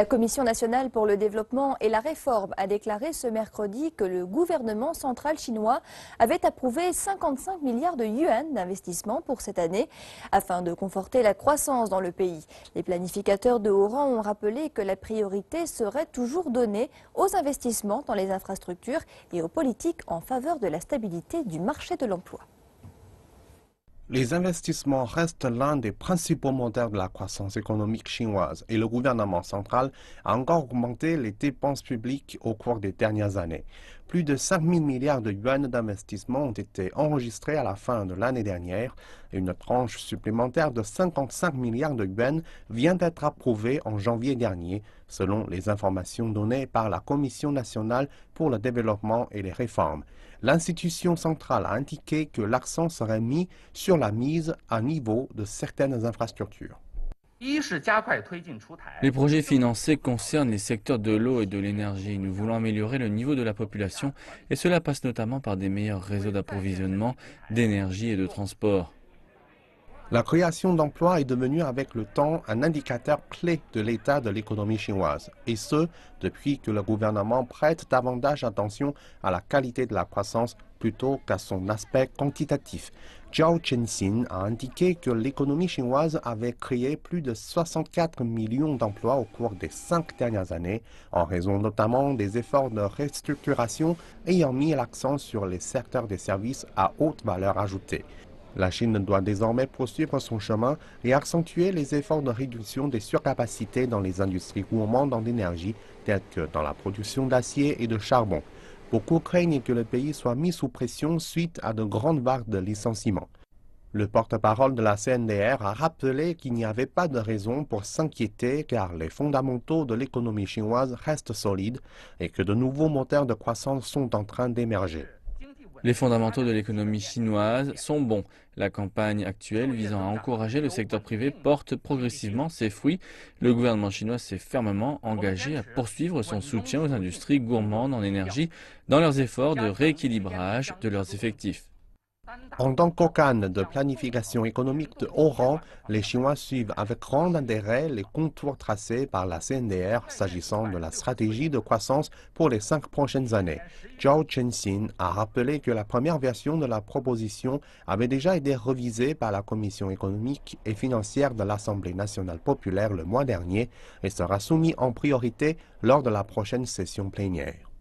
La Commission nationale pour le développement et la réforme a déclaré ce mercredi que le gouvernement central chinois avait approuvé 55 milliards de yuan d'investissement pour cette année afin de conforter la croissance dans le pays. Les planificateurs de haut rang ont rappelé que la priorité serait toujours donnée aux investissements dans les infrastructures et aux politiques en faveur de la stabilité du marché de l'emploi. Les investissements restent l'un des principaux moteurs de la croissance économique chinoise et le gouvernement central a encore augmenté les dépenses publiques au cours des dernières années. Plus de 5 000 milliards de yuan d'investissement ont été enregistrés à la fin de l'année dernière et une tranche supplémentaire de 55 milliards de yuan vient d'être approuvée en janvier dernier, selon les informations données par la Commission nationale pour le développement et les réformes. L'institution centrale a indiqué que l'accent serait mis sur la mise à niveau de certaines infrastructures. Les projets financés concernent les secteurs de l'eau et de l'énergie. Nous voulons améliorer le niveau de la population et cela passe notamment par des meilleurs réseaux d'approvisionnement, d'énergie et de transport. La création d'emplois est devenue avec le temps un indicateur clé de l'état de l'économie chinoise, et ce, depuis que le gouvernement prête davantage attention à la qualité de la croissance plutôt qu'à son aspect quantitatif. Zhao Chenxin a indiqué que l'économie chinoise avait créé plus de 64 millions d'emplois au cours des 5 dernières années, en raison notamment des efforts de restructuration ayant mis l'accent sur les secteurs des services à haute valeur ajoutée. La Chine doit désormais poursuivre son chemin et accentuer les efforts de réduction des surcapacités dans les industries gourmandes en énergie, telles que dans la production d'acier et de charbon. Beaucoup craignent que le pays soit mis sous pression suite à de grandes vagues de licenciements. Le porte-parole de la CNDR a rappelé qu'il n'y avait pas de raison pour s'inquiéter car les fondamentaux de l'économie chinoise restent solides et que de nouveaux moteurs de croissance sont en train d'émerger. Les fondamentaux de l'économie chinoise sont bons. La campagne actuelle visant à encourager le secteur privé porte progressivement ses fruits. Le gouvernement chinois s'est fermement engagé à poursuivre son soutien aux industries gourmandes en énergie dans leurs efforts de rééquilibrage de leurs effectifs. En tant qu'organe de planification économique de haut rang, les Chinois suivent avec grand intérêt les contours tracés par la CNDR s'agissant de la stratégie de croissance pour les 5 prochaines années. Zhao Chenxin a rappelé que la première version de la proposition avait déjà été revisée par la Commission économique et financière de l'Assemblée nationale populaire le mois dernier et sera soumise en priorité lors de la prochaine session plénière.